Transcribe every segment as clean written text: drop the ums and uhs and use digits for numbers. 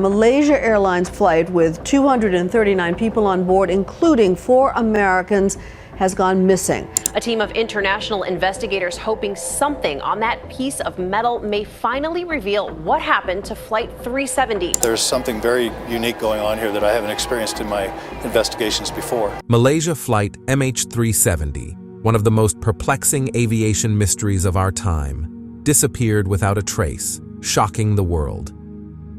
Malaysia Airlines flight with 239 people on board, including 4 Americans, has gone missing. A team of international investigators hoping something on that piece of metal may finally reveal what happened to Flight 370. There's something very unique going on here that I haven't experienced in my investigations before. Malaysia Flight MH370, one of the most perplexing aviation mysteries of our time, disappeared without a trace, shocking the world.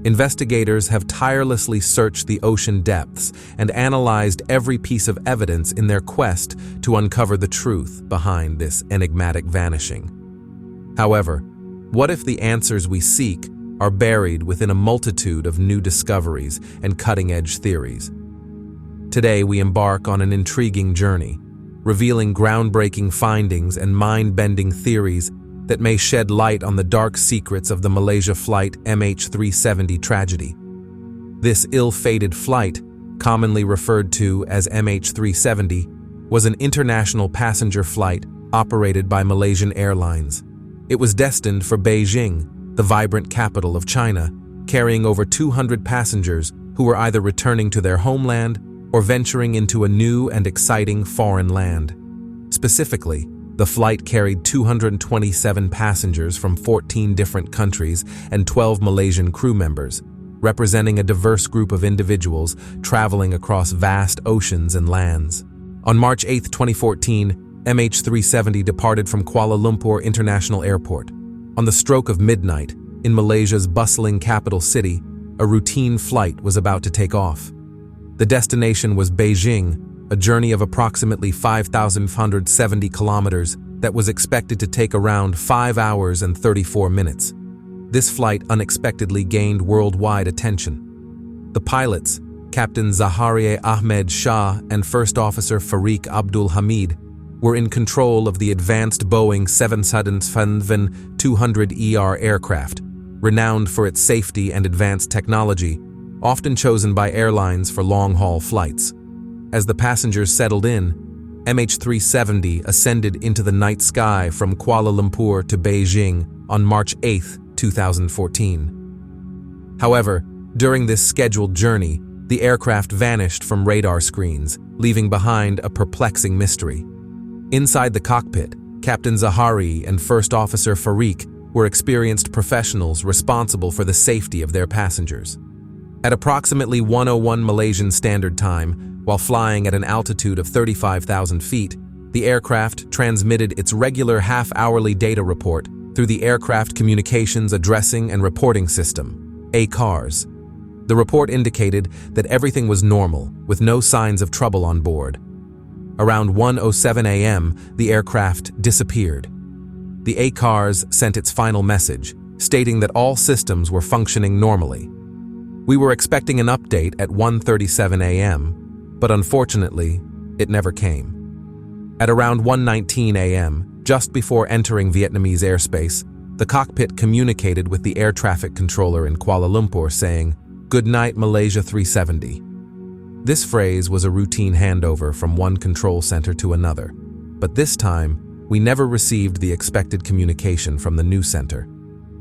Investigators have tirelessly searched the ocean depths and analyzed every piece of evidence in their quest to uncover the truth behind this enigmatic vanishing. However, what if the answers we seek are buried within a multitude of new discoveries and cutting-edge theories? Today, we embark on an intriguing journey, revealing groundbreaking findings and mind-bending theories that may shed light on the dark secrets of the Malaysia Flight MH370 tragedy. This ill-fated flight, commonly referred to as MH370, was an international passenger flight operated by Malaysian Airlines. It was destined for Beijing, the vibrant capital of China, carrying over 200 passengers who were either returning to their homeland or venturing into a new and exciting foreign land. Specifically, the flight carried 227 passengers from 14 different countries and 12 Malaysian crew members, representing a diverse group of individuals traveling across vast oceans and lands. On March 8, 2014, MH370 departed from Kuala Lumpur International Airport. On the stroke of midnight, in Malaysia's bustling capital city, a routine flight was about to take off. The destination was Beijing, a journey of approximately 5,570 kilometers that was expected to take around 5 hours and 34 minutes. This flight unexpectedly gained worldwide attention. The pilots, Captain Zaharie Ahmed Shah and First Officer Farik Abdul Hamid, were in control of the advanced Boeing 737-200ER aircraft, renowned for its safety and advanced technology, often chosen by airlines for long-haul flights. As the passengers settled in, MH370 ascended into the night sky from Kuala Lumpur to Beijing on March 8, 2014. However, during this scheduled journey, the aircraft vanished from radar screens, leaving behind a perplexing mystery. Inside the cockpit, Captain Zaharie and First Officer Farik were experienced professionals responsible for the safety of their passengers. At approximately 1:01 Malaysian Standard Time, while flying at an altitude of 35,000 feet, the aircraft transmitted its regular half-hourly data report through the Aircraft Communications Addressing and Reporting System, ACARS. The report indicated that everything was normal, with no signs of trouble on board. Around 1:07 a.m., the aircraft disappeared. The ACARS sent its final message, stating that all systems were functioning normally. We were expecting an update at 1:37 a.m., but unfortunately, it never came. At around 1:19 a.m., just before entering Vietnamese airspace, the cockpit communicated with the air traffic controller in Kuala Lumpur saying, "Good night, Malaysia 370. This phrase was a routine handover from one control center to another, but this time, we never received the expected communication from the new center.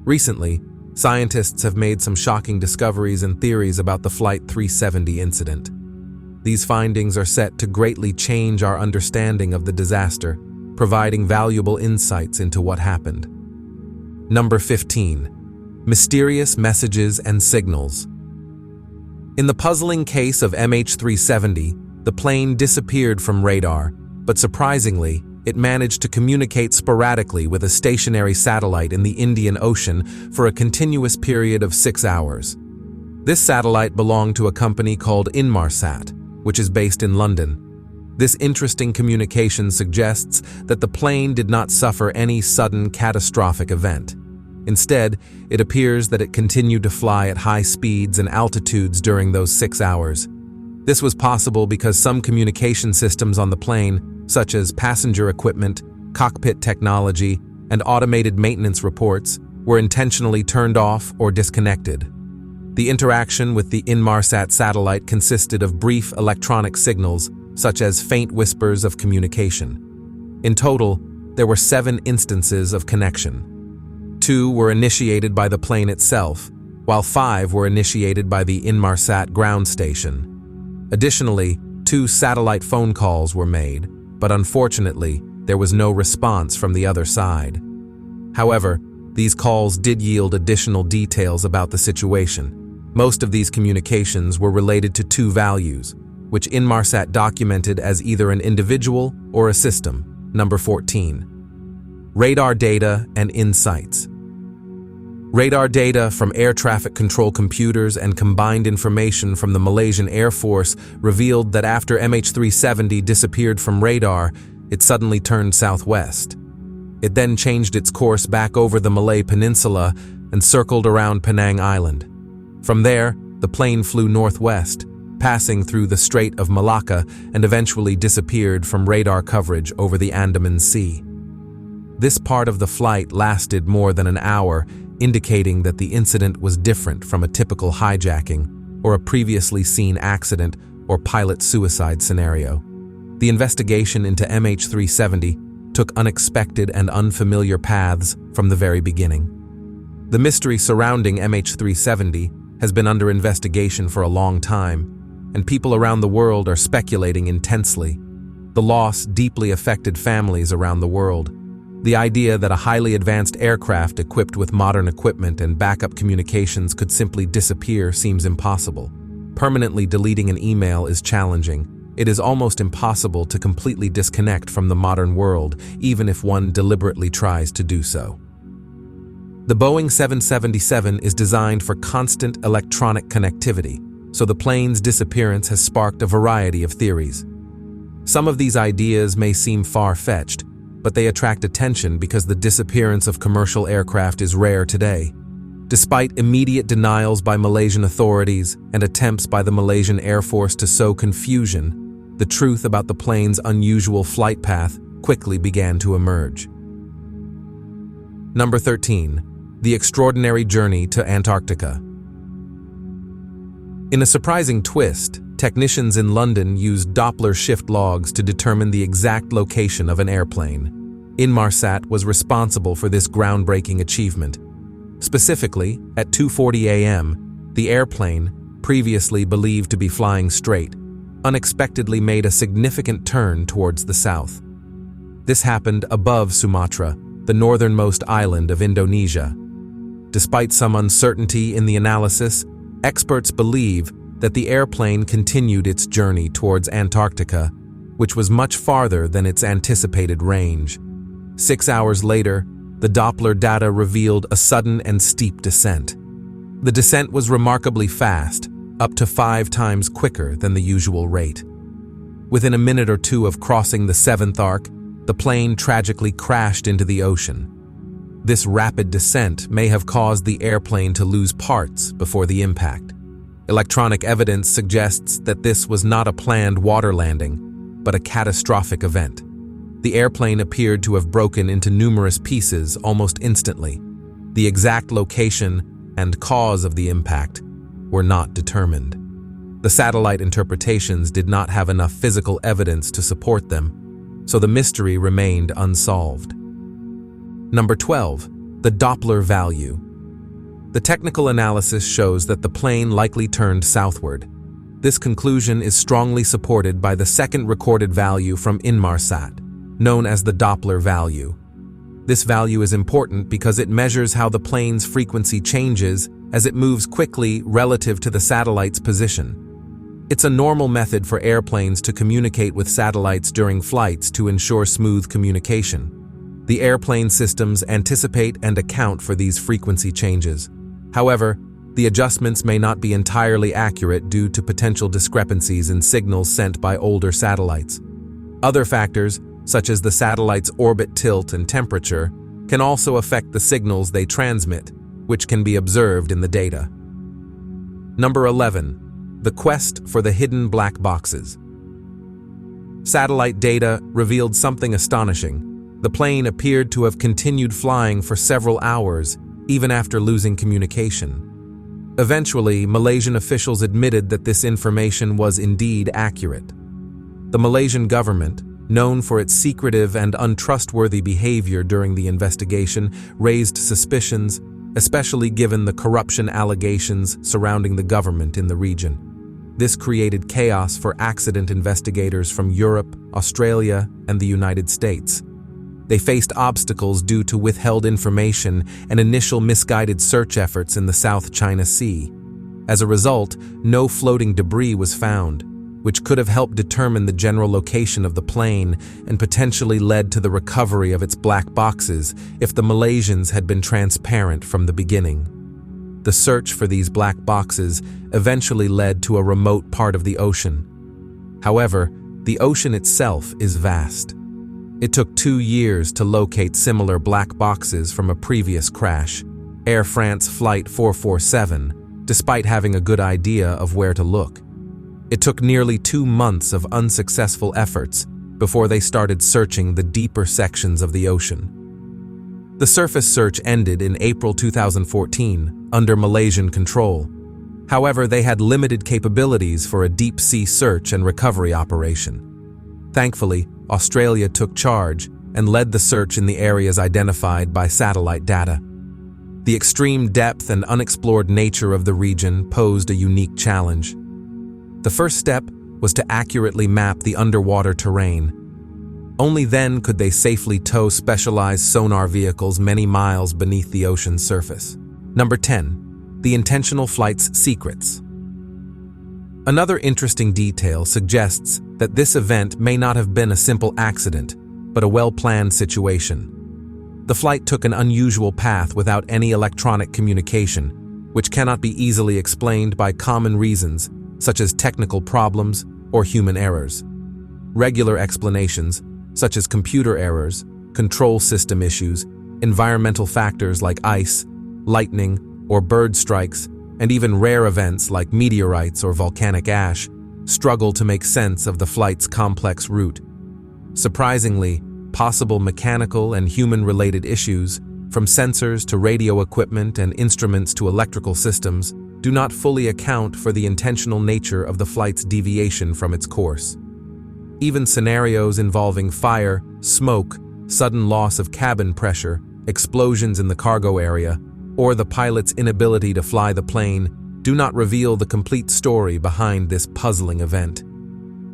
Recently, scientists have made some shocking discoveries and theories about the Flight 370 incident. These findings are set to greatly change our understanding of the disaster, providing valuable insights into what happened. Number 15. Mysterious messages and signals. In the puzzling case of MH370, the plane disappeared from radar, but surprisingly, it managed to communicate sporadically with a stationary satellite in the Indian Ocean for a continuous period of 6 hours. This satellite belonged to a company called Inmarsat, which is based in London. This interesting communication suggests that the plane did not suffer any sudden catastrophic event. Instead, it appears that it continued to fly at high speeds and altitudes during those 6 hours. This was possible because some communication systems on the plane, such as passenger equipment, cockpit technology, and automated maintenance reports, were intentionally turned off or disconnected. The interaction with the Inmarsat satellite consisted of brief electronic signals, such as faint whispers of communication. In total, there were 7 instances of connection. 2 were initiated by the plane itself, while 5 were initiated by the Inmarsat ground station. Additionally, 2 satellite phone calls were made, but unfortunately, there was no response from the other side. However, these calls did yield additional details about the situation. Most of these communications were related to 2 values, which Inmarsat documented as either an individual or a system. Number 14. Radar data and insights. Radar data from air traffic control computers and combined information from the Malaysian Air Force revealed that after MH370 disappeared from radar, it suddenly turned southwest. It then changed its course back over the Malay Peninsula and circled around Penang Island. From there, the plane flew northwest, passing through the Strait of Malacca and eventually disappeared from radar coverage over the Andaman Sea. This part of the flight lasted more than an hour, indicating that the incident was different from a typical hijacking or a previously seen accident or pilot suicide scenario. The investigation into MH370 took unexpected and unfamiliar paths from the very beginning. The mystery surrounding MH370 has been under investigation for a long time, and people around the world are speculating intensely. The loss deeply affected families around the world. The idea that a highly advanced aircraft equipped with modern equipment and backup communications could simply disappear seems impossible. Permanently deleting an email is challenging. It is almost impossible to completely disconnect from the modern world, even if one deliberately tries to do so. The Boeing 777 is designed for constant electronic connectivity, so the plane's disappearance has sparked a variety of theories. Some of these ideas may seem far-fetched, but they attract attention because the disappearance of commercial aircraft is rare today. Despite immediate denials by Malaysian authorities and attempts by the Malaysian Air Force to sow confusion, the truth about the plane's unusual flight path quickly began to emerge. Number 13. The extraordinary journey to Antarctica. In a surprising twist, technicians in London used Doppler shift logs to determine the exact location of an airplane. Inmarsat was responsible for this groundbreaking achievement. Specifically, at 2:40 a.m., the airplane, previously believed to be flying straight, unexpectedly made a significant turn towards the south. This happened above Sumatra, the northernmost island of Indonesia. Despite some uncertainty in the analysis, experts believe that the airplane continued its journey towards Antarctica, which was much farther than its anticipated range. 6 hours later, the Doppler data revealed a sudden and steep descent. The descent was remarkably fast, up to 5 times quicker than the usual rate. Within a minute or two of crossing the 7th arc, the plane tragically crashed into the ocean. This rapid descent may have caused the airplane to lose parts before the impact. Electronic evidence suggests that this was not a planned water landing, but a catastrophic event. The airplane appeared to have broken into numerous pieces almost instantly. The exact location and cause of the impact were not determined. The satellite interpretations did not have enough physical evidence to support them, so the mystery remained unsolved. Number 12. The Doppler value. The technical analysis shows that the plane likely turned southward. This conclusion is strongly supported by the second recorded value from Inmarsat, known as the Doppler value. This value is important because it measures how the plane's frequency changes as it moves quickly relative to the satellite's position. It's a normal method for airplanes to communicate with satellites during flights to ensure smooth communication. The airplane systems anticipate and account for these frequency changes. However, the adjustments may not be entirely accurate due to potential discrepancies in signals sent by older satellites. Other factors, such as the satellite's orbit tilt and temperature, can also affect the signals they transmit, which can be observed in the data. Number 11. The quest for the hidden black boxes. Satellite data revealed something astonishing. The plane appeared to have continued flying for several hours, even after losing communication. Eventually, Malaysian officials admitted that this information was indeed accurate. The Malaysian government, known for its secretive and untrustworthy behavior during the investigation, raised suspicions especially given the corruption allegations surrounding the government in the region. This created chaos for accident investigators from Europe, Australia, and the United States. They faced obstacles due to withheld information and initial misguided search efforts in the South China Sea. As a result, no floating debris was found, which could have helped determine the general location of the plane and potentially led to the recovery of its black boxes if the Malaysians had been transparent from the beginning. The search for these black boxes eventually led to a remote part of the ocean. However, the ocean itself is vast. It took 2 years to locate similar black boxes from a previous crash, Air France Flight 447, despite having a good idea of where to look. It took nearly 2 months of unsuccessful efforts before they started searching the deeper sections of the ocean. The surface search ended in April 2014 under Malaysian control. However, they had limited capabilities for a deep-sea search and recovery operation. Thankfully, Australia took charge and led the search in the areas identified by satellite data. The extreme depth and unexplored nature of the region posed a unique challenge. The first step was to accurately map the underwater terrain. Only then could they safely tow specialized sonar vehicles many miles beneath the ocean's surface. Number 10. The intentional flight's secrets. Another interesting detail suggests that this event may not have been a simple accident, but a well-planned situation. The flight took an unusual path without any electronic communication, which cannot be easily explained by common reasons, such as technical problems or human errors. Regular explanations, such as computer errors, control system issues, environmental factors like ice, lightning, or bird strikes, and even rare events like meteorites or volcanic ash, struggle to make sense of the flight's complex route. Surprisingly, possible mechanical and human-related issues, from sensors to radio equipment and instruments to electrical systems, do not fully account for the intentional nature of the flight's deviation from its course. Even scenarios involving fire, smoke, sudden loss of cabin pressure, explosions in the cargo area, or the pilot's inability to fly the plane do not reveal the complete story behind this puzzling event.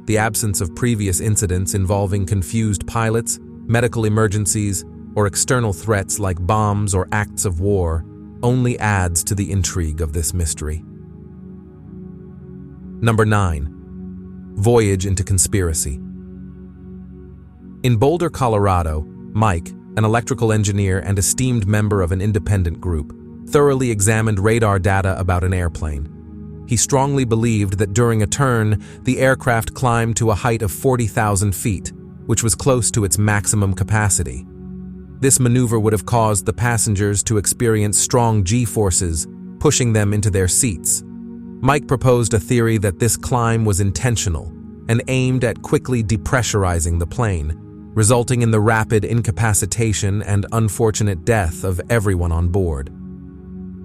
The absence of previous incidents involving confused pilots, medical emergencies, or external threats like bombs or acts of war only adds to the intrigue of this mystery. Number 9. Voyage into conspiracy. In Boulder, Colorado, Mike, an electrical engineer and esteemed member of an independent group, thoroughly examined radar data about an airplane. He strongly believed that during a turn, the aircraft climbed to a height of 40,000 feet, which was close to its maximum capacity. This maneuver would have caused the passengers to experience strong G-forces, pushing them into their seats. Mike proposed a theory that this climb was intentional and aimed at quickly depressurizing the plane, resulting in the rapid incapacitation and unfortunate death of everyone on board.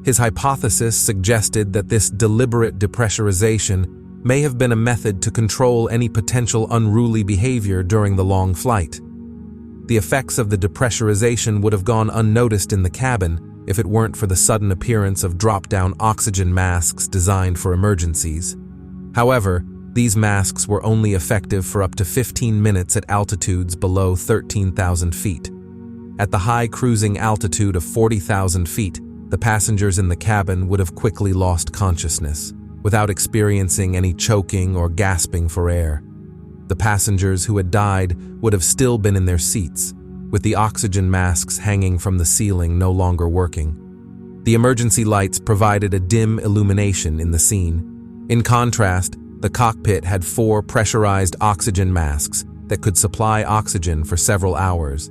His hypothesis suggested that this deliberate depressurization may have been a method to control any potential unruly behavior during the long flight. The effects of the depressurization would have gone unnoticed in the cabin if it weren't for the sudden appearance of drop-down oxygen masks designed for emergencies. However, these masks were only effective for up to 15 minutes at altitudes below 13,000 feet. At the high cruising altitude of 40,000 feet, the passengers in the cabin would have quickly lost consciousness, without experiencing any choking or gasping for air. The passengers who had died would have still been in their seats, with the oxygen masks hanging from the ceiling no longer working. The emergency lights provided a dim illumination in the scene. In contrast, the cockpit had 4 pressurized oxygen masks that could supply oxygen for several hours.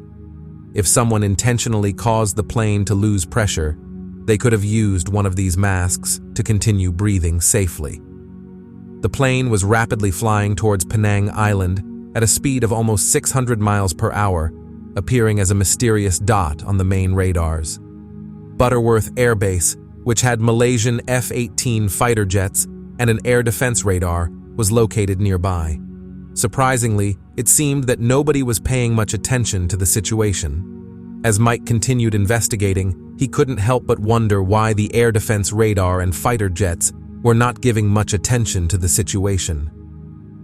If someone intentionally caused the plane to lose pressure, they could have used one of these masks to continue breathing safely. The plane was rapidly flying towards Penang Island at a speed of almost 600 miles per hour, appearing as a mysterious dot on the main radars. Butterworth Air Base, which had Malaysian F-18 fighter jets and an air defense radar, was located nearby. Surprisingly, it seemed that nobody was paying much attention to the situation. As Mike continued investigating, he couldn't help but wonder why the air defense radar and fighter jets were not giving much attention to the situation.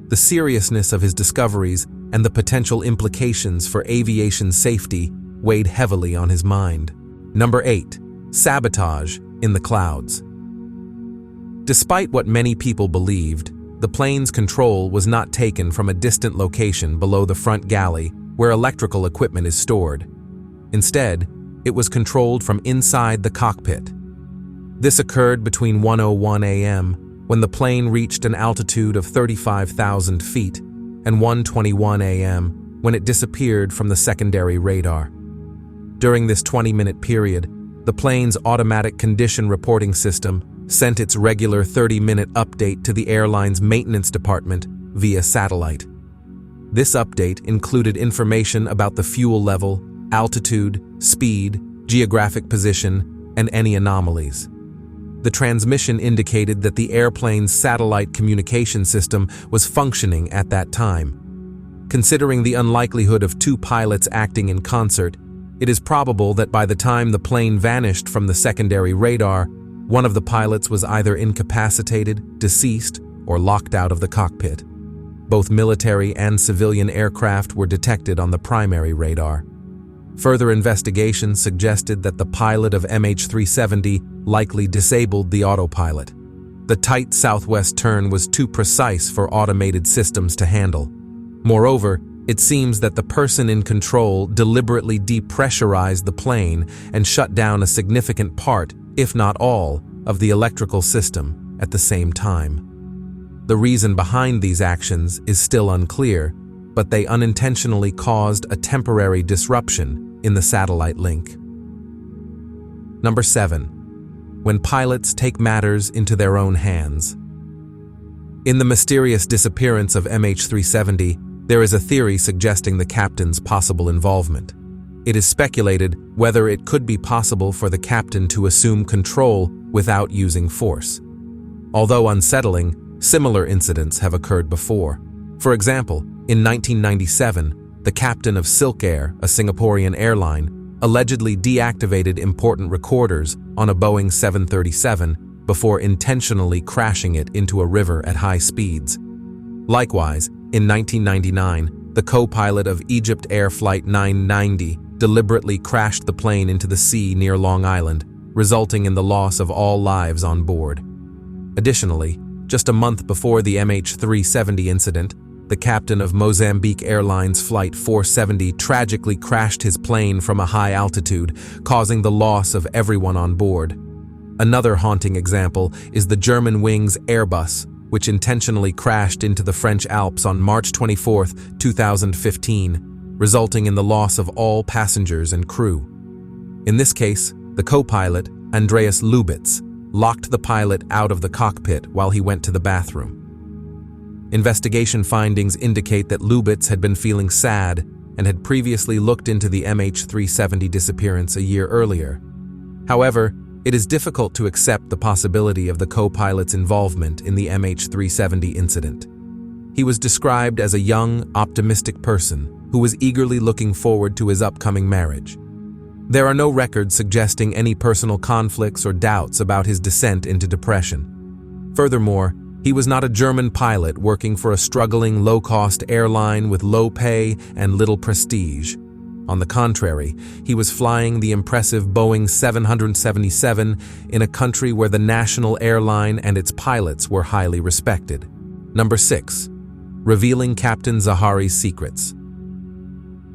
The seriousness of his discoveries and the potential implications for aviation safety weighed heavily on his mind. Number 8. Sabotage in the clouds. Despite what many people believed, the plane's control was not taken from a distant location below the front galley where electrical equipment is stored. Instead, it was controlled from inside the cockpit. This occurred between 1:01 a.m., when the plane reached an altitude of 35,000 feet, and 1:21 a.m., when it disappeared from the secondary radar. During this 20-minute period, the plane's automatic condition reporting system sent its regular 30-minute update to the airline's maintenance department via satellite. This update included information about the fuel level, altitude, speed, geographic position, and any anomalies. The transmission indicated that the airplane's satellite communication system was functioning at that time. Considering the unlikelihood of two pilots acting in concert, it is probable that by the time the plane vanished from the secondary radar, one of the pilots was either incapacitated, deceased, or locked out of the cockpit. Both military and civilian aircraft were detected on the primary radar. Further investigation suggested that the pilot of MH370 likely disabled the autopilot. The tight southwest turn was too precise for automated systems to handle. Moreover, it seems that the person in control deliberately depressurized the plane and shut down a significant part, if not all, of the electrical system at the same time. The reason behind these actions is still unclear, but they unintentionally caused a temporary disruption in the satellite link. Number 7. When pilots take matters into their own hands. In the mysterious disappearance of MH370, there is a theory suggesting the captain's possible involvement. It is speculated whether it could be possible for the captain to assume control without using force. Although unsettling, similar incidents have occurred before. For example, in 1997, the captain of Silk Air, a Singaporean airline, allegedly deactivated important recorders on a Boeing 737 before intentionally crashing it into a river at high speeds. Likewise, in 1999, the co-pilot of Egypt Air Flight 990 deliberately crashed the plane into the sea near Long Island, resulting in the loss of all lives on board. Additionally, just a month before the MH370 incident, the captain of Mozambique Airlines Flight 470 tragically crashed his plane from a high altitude, causing the loss of everyone on board. Another haunting example is the German Wings Airbus, which intentionally crashed into the French Alps on March 24, 2015, resulting in the loss of all passengers and crew. In this case, the co-pilot, Andreas Lubitz, locked the pilot out of the cockpit while he went to the bathroom. Investigation findings indicate that Lubitz had been feeling sad and had previously looked into the MH370 disappearance a year earlier. However, it is difficult to accept the possibility of the co-pilot's involvement in the MH370 incident. He was described as a young, optimistic person who was eagerly looking forward to his upcoming marriage. There are no records suggesting any personal conflicts or doubts about his descent into depression. Furthermore, he was not a German pilot working for a struggling low-cost airline with low pay and little prestige. On the contrary, he was flying the impressive Boeing 777 in a country where the national airline and its pilots were highly respected. Number 6. Revealing Captain Zahari's secrets.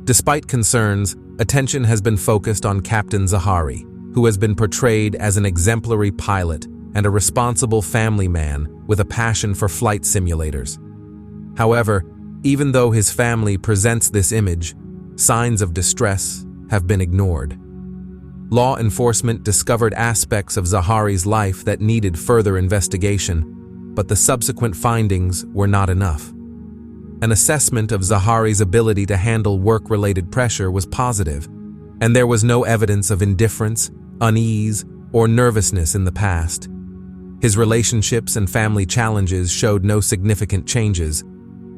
Despite concerns, attention has been focused on Captain Zahari, who has been portrayed as an exemplary pilot and a responsible family man with a passion for flight simulators. However, even though his family presents this image, signs of distress have been ignored. Law enforcement discovered aspects of Zahari's life that needed further investigation, but the subsequent findings were not enough. An assessment of Zahari's ability to handle work-related pressure was positive, and there was no evidence of indifference, unease, or nervousness in the past. His relationships and family challenges showed no significant changes.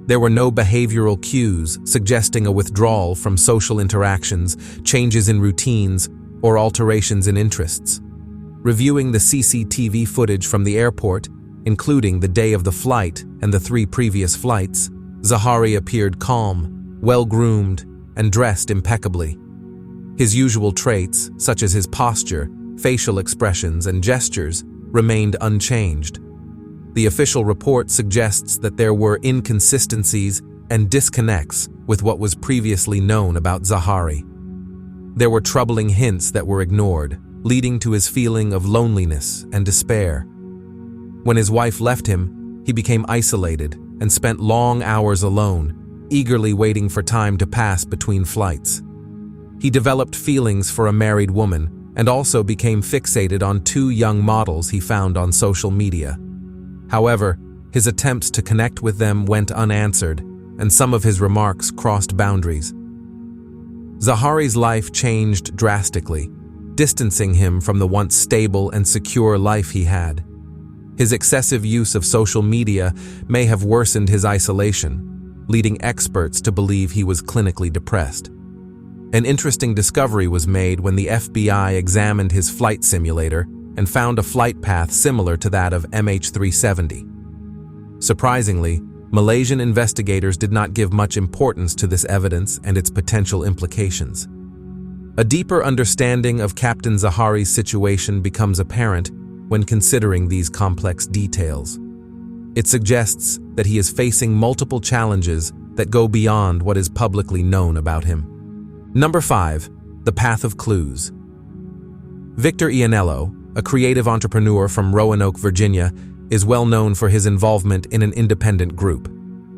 There were no behavioral cues suggesting a withdrawal from social interactions, changes in routines, or alterations in interests. Reviewing the CCTV footage from the airport, including the day of the flight and the 3 previous flights, Zahari appeared calm, well-groomed, and dressed impeccably. His usual traits, such as his posture, facial expressions, and gestures, remained unchanged. The official report suggests that there were inconsistencies and disconnects with what was previously known about Zahari. There were troubling hints that were ignored, leading to his feeling of loneliness and despair. When his wife left him, he became isolated and spent long hours alone, eagerly waiting for time to pass between flights. He developed feelings for a married woman and also became fixated on 2 young models he found on social media. However, his attempts to connect with them went unanswered, and some of his remarks crossed boundaries. Zahari's life changed drastically, distancing him from the once stable and secure life he had. His excessive use of social media may have worsened his isolation, leading experts to believe he was clinically depressed. An interesting discovery was made when the FBI examined his flight simulator and found a flight path similar to that of MH370. Surprisingly, Malaysian investigators did not give much importance to this evidence and its potential implications. A deeper understanding of Captain Zahari's situation becomes apparent when considering these complex details. It suggests that he is facing multiple challenges that go beyond what is publicly known about him. Number 5. The Path of Clues. Victor Ianello, a creative entrepreneur from Roanoke, Virginia, is well known for his involvement in an independent group.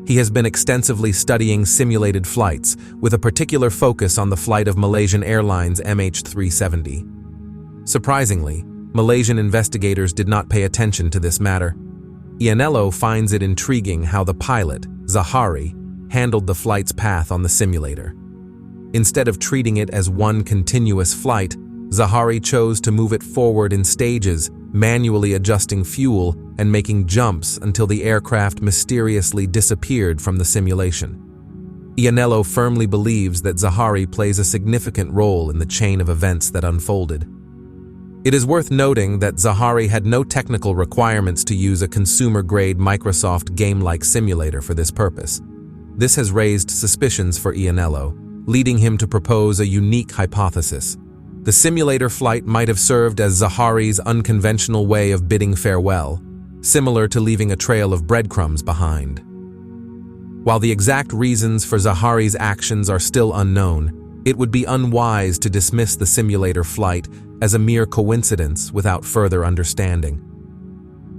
He has been extensively studying simulated flights, with a particular focus on the flight of Malaysian Airlines MH370. Surprisingly, Malaysian investigators did not pay attention to this matter. Ianello finds it intriguing how the pilot, Zahari, handled the flight's path on the simulator. Instead of treating it as one continuous flight, Zahari chose to move it forward in stages, manually adjusting fuel and making jumps until the aircraft mysteriously disappeared from the simulation. Ianello firmly believes that Zahari plays a significant role in the chain of events that unfolded. It is worth noting that Zahari had no technical requirements to use a consumer-grade Microsoft game-like simulator for this purpose. This has raised suspicions for Ianello, leading him to propose a unique hypothesis. The simulator flight might have served as Zahari's unconventional way of bidding farewell, similar to leaving a trail of breadcrumbs behind. While the exact reasons for Zahari's actions are still unknown, it would be unwise to dismiss the simulator flight as a mere coincidence without further understanding.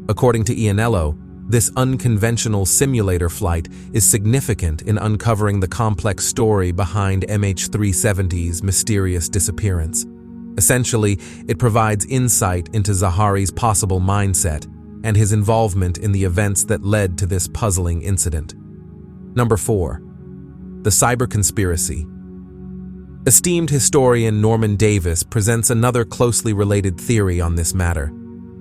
According to Ianello, this unconventional simulator flight is significant in uncovering the complex story behind MH370's mysterious disappearance. Essentially, it provides insight into Zahari's possible mindset and his involvement in the events that led to this puzzling incident. Number 4. The Cyber Conspiracy. Esteemed historian Norman Davis presents another closely related theory on this matter.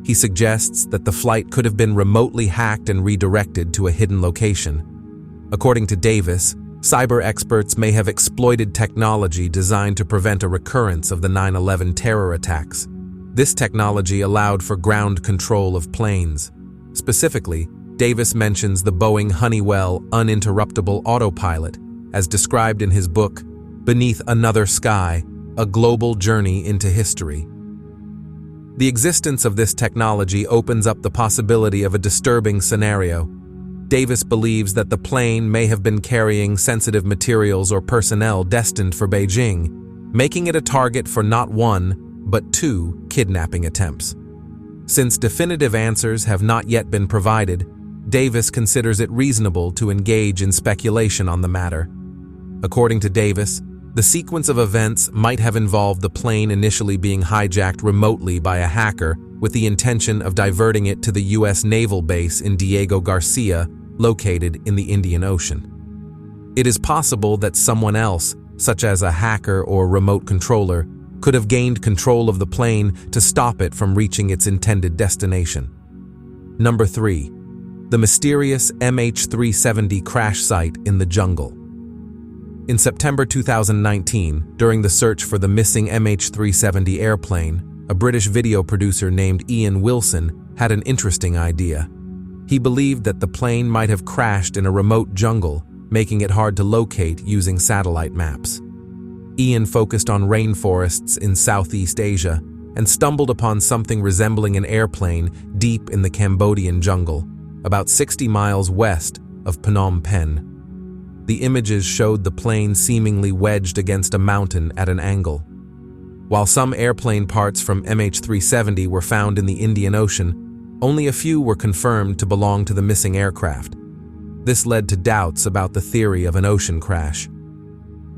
He suggests that the flight could have been remotely hacked and redirected to a hidden location. According to Davis, cyber experts may have exploited technology designed to prevent a recurrence of the 9/11 terror attacks. This technology allowed for ground control of planes. Specifically, Davis mentions the Boeing Honeywell uninterruptible autopilot, as described in his book, Beneath Another Sky, A Global Journey into History. The existence of this technology opens up the possibility of a disturbing scenario. Davis believes that the plane may have been carrying sensitive materials or personnel destined for Beijing, making it a target for not 1, but 2 kidnapping attempts. Since definitive answers have not yet been provided, Davis considers it reasonable to engage in speculation on the matter. According to Davis, the sequence of events might have involved the plane initially being hijacked remotely by a hacker with the intention of diverting it to the U.S. naval base in Diego Garcia, located in the Indian Ocean. It is possible that someone else, such as a hacker or remote controller, could have gained control of the plane to stop it from reaching its intended destination. Number 3. the mysterious MH370 crash site in the jungle. In September 2019, during the search for the missing MH370 airplane, a British video producer named Ian Wilson had an interesting idea. He believed that the plane might have crashed in a remote jungle, making it hard to locate using satellite maps. Ian focused on rainforests in Southeast Asia and stumbled upon something resembling an airplane deep in the Cambodian jungle, about 60 miles west of Phnom Penh. The images showed the plane seemingly wedged against a mountain at an angle. While some airplane parts from MH370 were found in the Indian Ocean, only a few were confirmed to belong to the missing aircraft. This led to doubts about the theory of an ocean crash.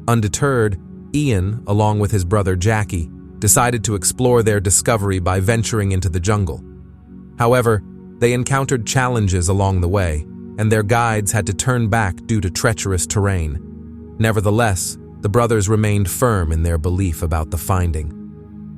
Undeterred, Ian, along with his brother Jackie, decided to explore their discovery by venturing into the jungle. However, they encountered challenges along the way, and their guides had to turn back due to treacherous terrain. Nevertheless, the brothers remained firm in their belief about the finding.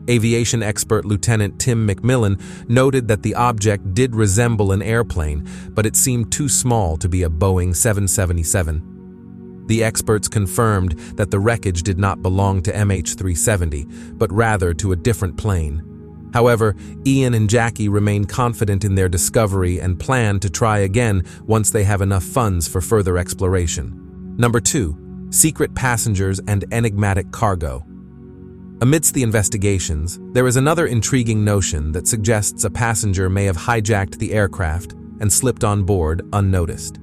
Aviation expert Lieutenant Tim McMillan noted that the object did resemble an airplane, but it seemed too small to be a Boeing 777. The experts confirmed that the wreckage did not belong to MH370, but rather to a different plane. However, Ian and Jackie remain confident in their discovery and plan to try again once they have enough funds for further exploration. Number 2. Secret passengers and enigmatic cargo. Amidst the investigations, there is another intriguing notion that suggests a passenger may have hijacked the aircraft and slipped on board unnoticed.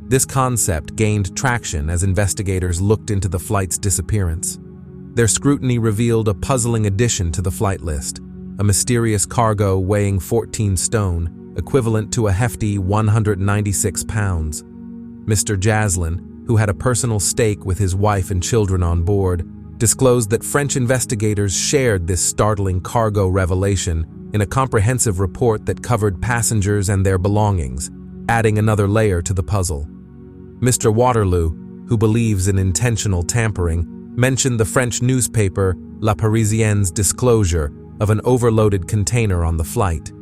This concept gained traction as investigators looked into the flight's disappearance. Their scrutiny revealed a puzzling addition to the flight list: a mysterious cargo weighing 14 stone, equivalent to a hefty 196 pounds. Mr. Jaslin, who had a personal stake with his wife and children on board, disclosed that French investigators shared this startling cargo revelation in a comprehensive report that covered passengers and their belongings, adding another layer to the puzzle. Mr. Waterloo, who believes in intentional tampering, mentioned the French newspaper La Parisienne's disclosure of an overloaded container on the flight.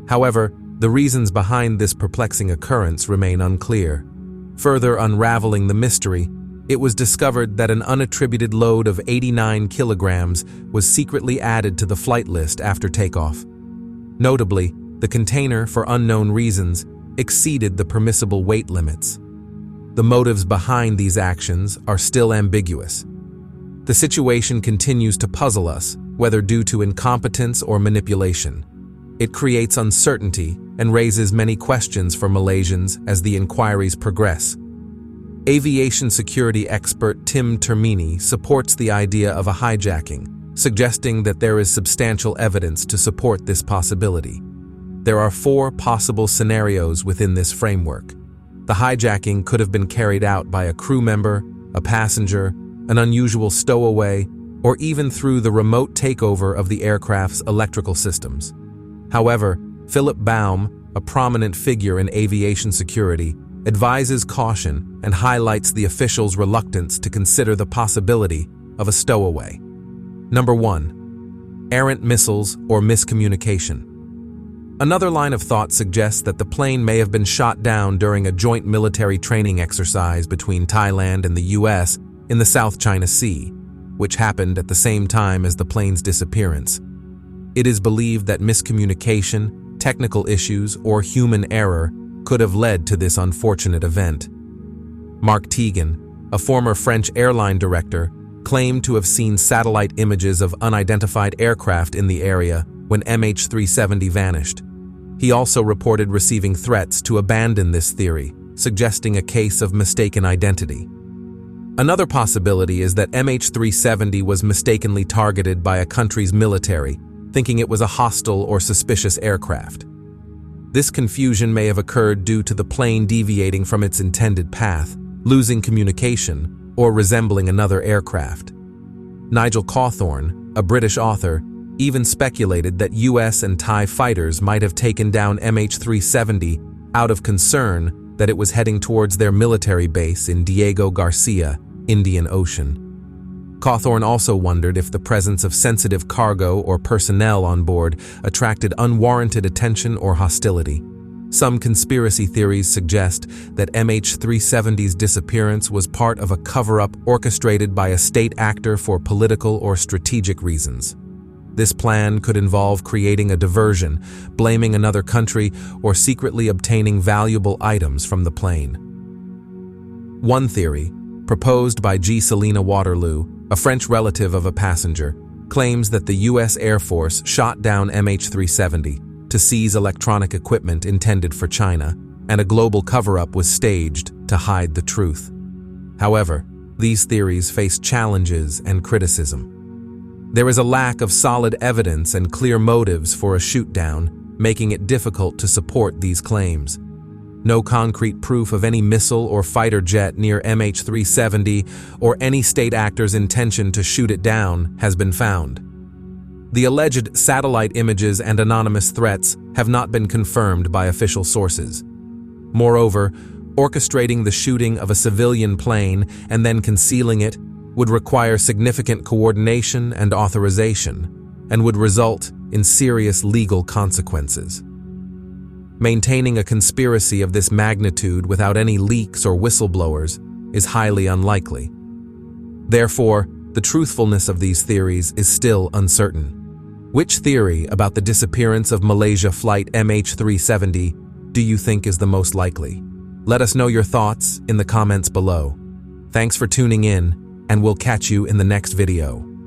However, the reasons behind this perplexing occurrence remain unclear. Further unraveling the mystery, it was discovered that an unattributed load of 89 kilograms was secretly added to the flight list after takeoff. Notably, the container, for unknown reasons, exceeded the permissible weight limits. The motives behind these actions are still ambiguous. The situation continues to puzzle us, whether due to incompetence or manipulation. It creates uncertainty and raises many questions for Malaysians as the inquiries progress. Aviation security expert Tim Termini supports the idea of a hijacking, suggesting that there is substantial evidence to support this possibility. There are 4 possible scenarios within this framework. The hijacking could have been carried out by a crew member, a passenger, an unusual stowaway, or even through the remote takeover of the aircraft's electrical systems. However, Philip Baum, a prominent figure in aviation security, advises caution and highlights the officials' reluctance to consider the possibility of a stowaway. Number 1. Errant missiles or miscommunication. Another line of thought suggests that the plane may have been shot down during a joint military training exercise between Thailand and the US in the South China Sea, which happened at the same time as the plane's disappearance. It is believed that miscommunication, technical issues, or human error could have led to this unfortunate event. Mark Teagan, a former French airline director, claimed to have seen satellite images of unidentified aircraft in the area when MH370 vanished. He also reported receiving threats to abandon this theory, suggesting a case of mistaken identity. Another possibility is that MH370 was mistakenly targeted by a country's military, thinking it was a hostile or suspicious aircraft. This confusion may have occurred due to the plane deviating from its intended path, losing communication, or resembling another aircraft. Nigel Cawthorne, a British author, even speculated that US and Thai fighters might have taken down MH370 out of concern that it was heading towards their military base in Diego Garcia, Indian Ocean. Cawthorne also wondered if the presence of sensitive cargo or personnel on board attracted unwarranted attention or hostility. Some conspiracy theories suggest that MH370's disappearance was part of a cover-up orchestrated by a state actor for political or strategic reasons. This plan could involve creating a diversion, blaming another country, or secretly obtaining valuable items from the plane. One theory, proposed by G. Selina Waterloo, a French relative of a passenger, claims that the U.S. Air Force shot down MH370 to seize electronic equipment intended for China, and a global cover-up was staged to hide the truth. However, these theories face challenges and criticism. There is a lack of solid evidence and clear motives for a shoot-down, making it difficult to support these claims. No concrete proof of any missile or fighter jet near MH370 or any state actor's intention to shoot it down has been found. The alleged satellite images and anonymous threats have not been confirmed by official sources. Moreover, orchestrating the shooting of a civilian plane and then concealing it would require significant coordination and authorization, and would result in serious legal consequences. Maintaining a conspiracy of this magnitude without any leaks or whistleblowers is highly unlikely. Therefore, the truthfulness of these theories is still uncertain. Which theory about the disappearance of Malaysia Flight MH370 do you think is the most likely? Let us know your thoughts in the comments below. Thanks for tuning in, and we'll catch you in the next video.